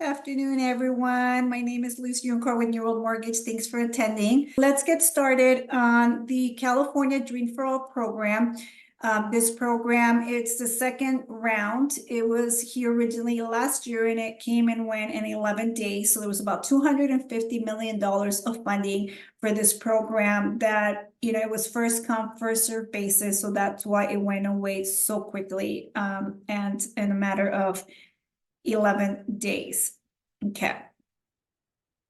Afternoon, everyone. My name is Lucy Yonkor with New World Mortgage. Thanks for attending. Let's get started on the California Dream for All program. This program, it's the second round. It was here originally last year, and it came and went in 11 days. So there was about $250 million of funding for this program that, it was first come, first served basis. So that's why it went away so quickly, and in a matter of 11 days. Okay.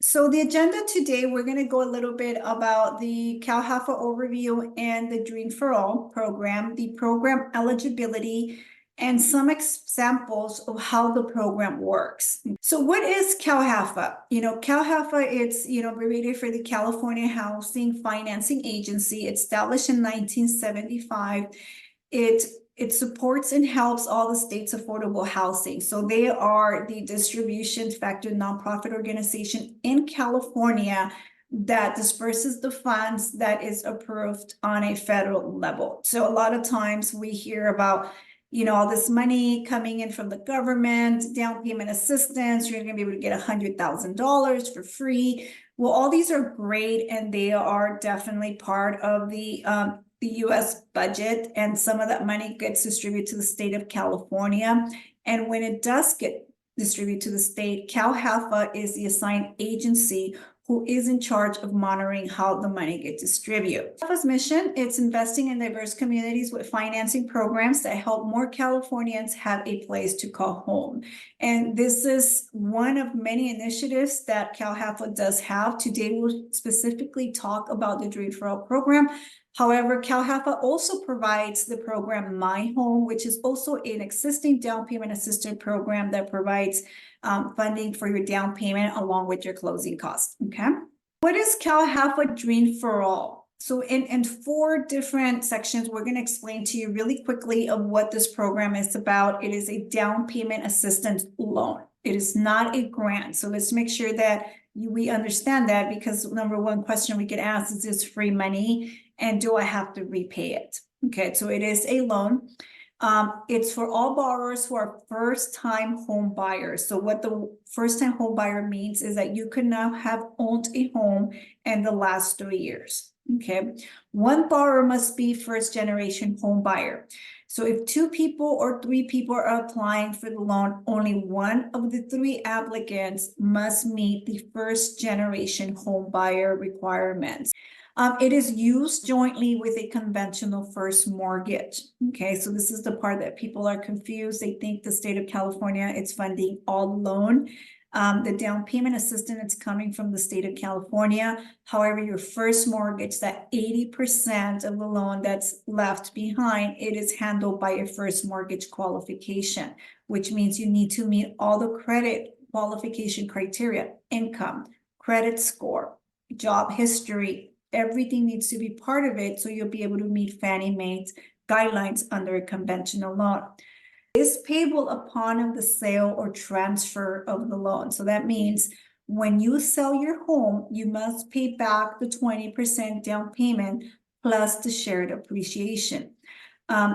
So the agenda today, we're going to go a little bit about the CalHFA overview and the Dream for All program, the program eligibility, and some examples of how the program works. So what is CalHFA? CalHFA, it's, abbreviated for the California Housing Financing Agency, established in 1975. It supports and helps all the states' affordable housing. So they are the distribution factor nonprofit organization in California that disperses the funds that is approved on a federal level. So a lot of times we hear about, all this money coming in from the government, down payment assistance, you're going to be able to get $100,000 for free. Well, all these are great, and they are definitely part of the U.S. budget, and some of that money gets distributed to the state of California. And when it does get distributed to the state, CalHFA is the assigned agency who is in charge of monitoring how the money gets distributed. CalHFA's mission, it's investing in diverse communities with financing programs that help more Californians have a place to call home. And this is one of many initiatives that CalHFA does have. Today, we'll specifically talk about the Dream for All program. However, CalHFA also provides the program My Home, which is also an existing down payment assistance program that provides funding for your down payment along with your closing costs. Okay. What is CalHFA Dream for All? So in 4 different sections, we're going to explain to you really quickly of what this program is about. It is a down payment assistance loan. It is not a grant. So let's make sure that we understand that, because number one question we get asked is this free money, and do I have to repay it? Okay, so it is a loan. It's for all borrowers who are first-time home buyers. So what the first-time home buyer means is that you could now have owned a home in the last 3 years. Okay, one borrower must be first-generation home buyer. So if 2 people or 3 people are applying for the loan, only one of the 3 applicants must meet the first-generation home buyer requirements. It is used jointly with a conventional first mortgage. Okay, so this is the part that people are confused. They think the state of California is funding all loan. The down payment assistance is coming from the state of California. However, your first mortgage, that 80% of the loan that's left behind, it is handled by a first mortgage qualification, which means you need to meet all the credit qualification criteria: income, credit score, job history. Everything needs to be part of it, so you'll be able to meet Fannie Mae's guidelines under a conventional loan. It is payable upon the sale or transfer of the loan. So that means when you sell your home, you must pay back the 20% down payment plus the shared appreciation.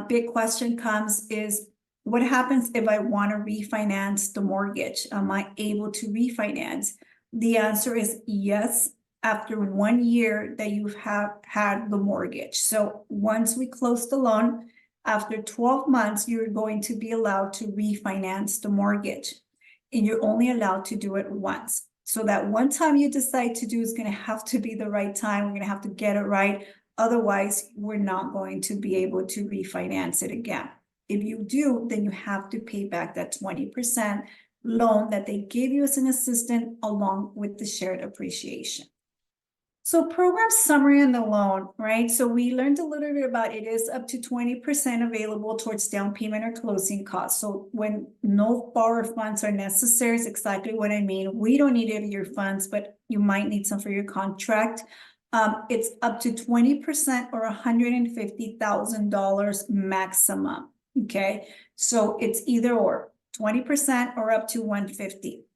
Big question comes is, what happens if I want to refinance the mortgage? Am I able to refinance? The answer is yes, after 1 year that you have had the mortgage. So once we close the loan, after 12 months, you're going to be allowed to refinance the mortgage, and you're only allowed to do it once. So that one time you decide to do is going to have to be the right time. We're going to have to get it right. Otherwise, we're not going to be able to refinance it again. If you do, then you have to pay back that 20% loan that they gave you as an assistant along with the shared appreciation. So program summary on the loan, right? So we learned a little bit about it is up to 20% available towards down payment or closing costs. So when no borrower funds are necessary, is exactly what I mean. We don't need any of your funds, but you might need some for your contract. It's up to 20% or $150,000 maximum. Okay, so it's either or 20% or up to 150.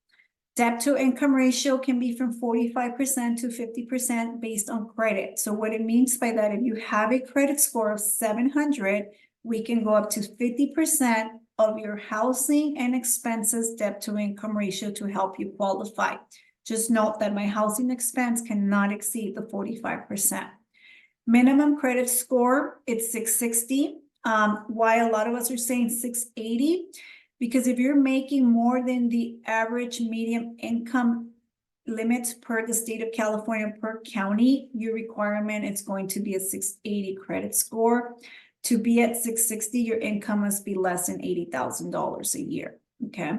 Debt to income ratio can be from 45% to 50% based on credit. So what it means by that, if you have a credit score of 700, we can go up to 50% of your housing and expenses debt to income ratio to help you qualify. Just note that my housing expense cannot exceed the 45%. Minimum credit score, it's 660. Why a lot of us are saying 680? Because if you're making more than the average median income limits per the state of California per county, your requirement is going to be a 680 credit score. To be at 660, your income must be less than $80,000 a year, okay?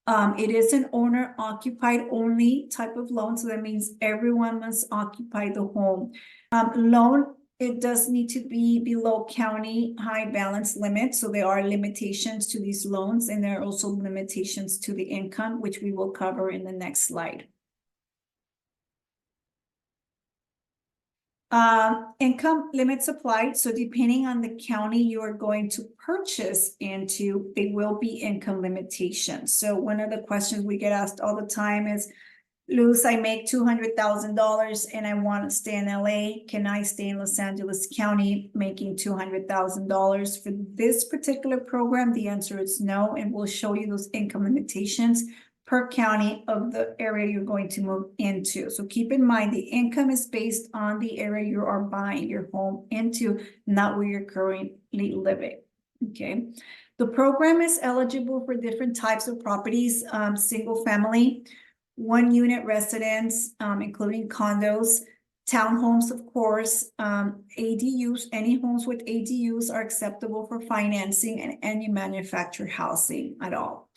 It is an owner-occupied only type of loan, so that means everyone must occupy the home. Loan, it does need to be below county high balance limit, so there are limitations to these loans, and there are also limitations to the income, which we will cover in the next slide. Income limits applied. So depending on the county you are going to purchase into, there will be income limitations. So one of the questions we get asked all the time is, Luz, I make $200,000 and I want to stay in LA. Can I stay in Los Angeles County making $200,000? For this particular program, the answer is no, and we'll show you those income limitations per county of the area you're going to move into. So keep in mind, the income is based on the area you are buying your home into, not where you're currently living, okay? The program is eligible for different types of properties, single family, 1-unit residence, including condos, townhomes, of course, ADUs, any homes with ADUs are acceptable for financing, and any manufactured housing at all.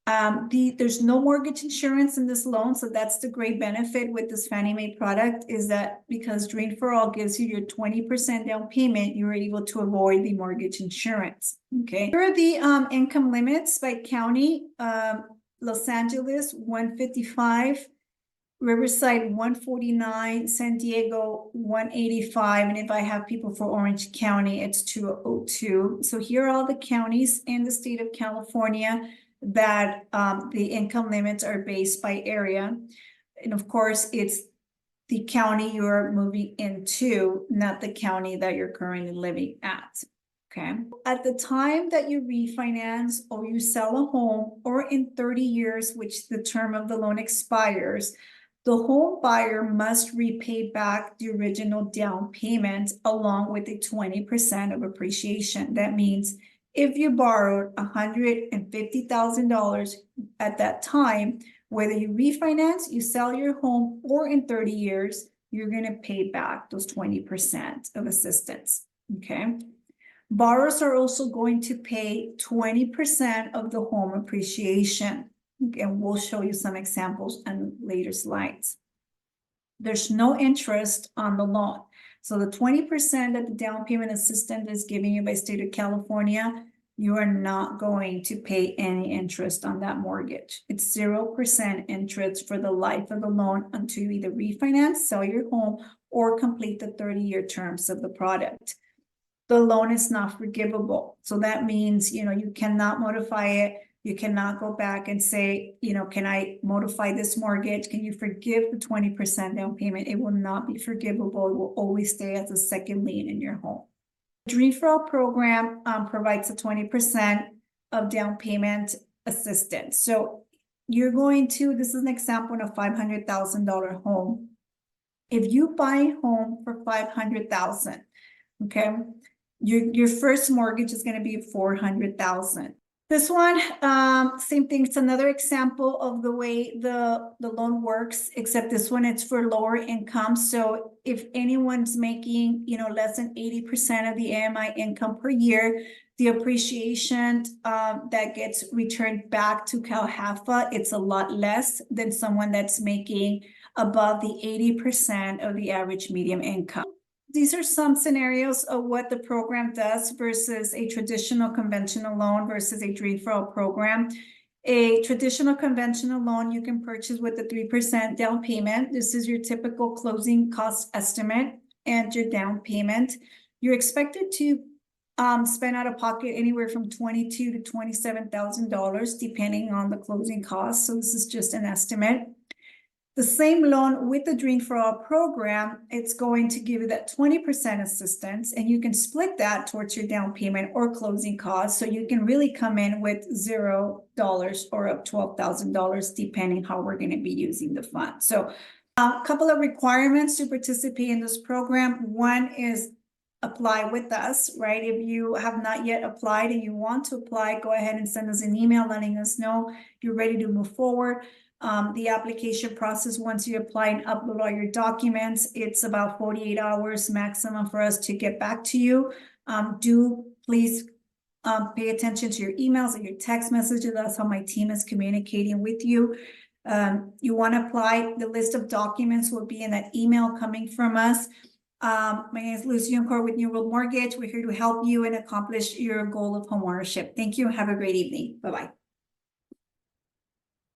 There's no mortgage insurance in this loan, so that's the great benefit with this Fannie Mae product, is that because Dream for All gives you your 20% down payment, you are able to avoid the mortgage insurance, okay? Here are the income limits by county. Los Angeles, 155, Riverside, 149, San Diego, 185, and if I have people for Orange County, it's 202. So here are all the counties in the state of California that the income limits are based by area. And of course, it's the county you're moving into, not the county that you're currently living at, okay? At the time that you refinance or you sell a home, or in 30 years, which the term of the loan expires, the home buyer must repay back the original down payment along with the 20% of appreciation. That means if you borrowed $150,000 at that time, whether you refinance, you sell your home, or in 30 years, you're going to pay back those 20% of assistance, okay? Borrowers are also going to pay 20% of the home appreciation, and we'll show you some examples on later slides. There's no interest on the loan. So the 20% that the down payment assistance is giving you by state of California, you are not going to pay any interest on that mortgage. It's 0% interest for the life of the loan until you either refinance, sell your home, or complete the 30-year terms of the product. The loan is not forgivable. So that means, you cannot modify it. You cannot go back and say, can I modify this mortgage? Can you forgive the 20% down payment? It will not be forgivable. It will always stay as a second lien in your home. The Dream for All program provides a 20% of down payment assistance. So you're going to, this is an example of a $500,000 home. If you buy a home for $500,000, okay, your first mortgage is going to be $400,000. This one, same thing. It's another example of the way the loan works, except this one, it's for lower income. So if anyone's making, less than 80% of the AMI income per year, the appreciation that gets returned back to CalHFA, it's a lot less than someone that's making above the 80% of the average median income. These are some scenarios of what the program does versus a traditional conventional loan versus a Dream for All program. A traditional conventional loan you can purchase with the 3% down payment. This is your typical closing cost estimate and your down payment. You're expected to spend out of pocket anywhere from $22,000 to $27,000 depending on the closing costs. So this is just an estimate. The same loan with the Dream for All program, it's going to give you that 20% assistance, and you can split that towards your down payment or closing costs. So you can really come in with $0 or up $12,000, depending how we're going to be using the fund. So a couple of requirements to participate in this program. One is apply with us, right? If you have not yet applied and you want to apply, go ahead and send us an email letting us know you're ready to move forward. The application process, once you apply and upload all your documents, it's about 48 hours maximum for us to get back to you. Do please pay attention to your emails and your text messages. That's how my team is communicating with you. You want to apply, the list of documents will be in that email coming from us. My name is Lucy Yoncor with New World Mortgage. We're here to help you and accomplish your goal of homeownership. Thank you. Have a great evening. Bye-bye.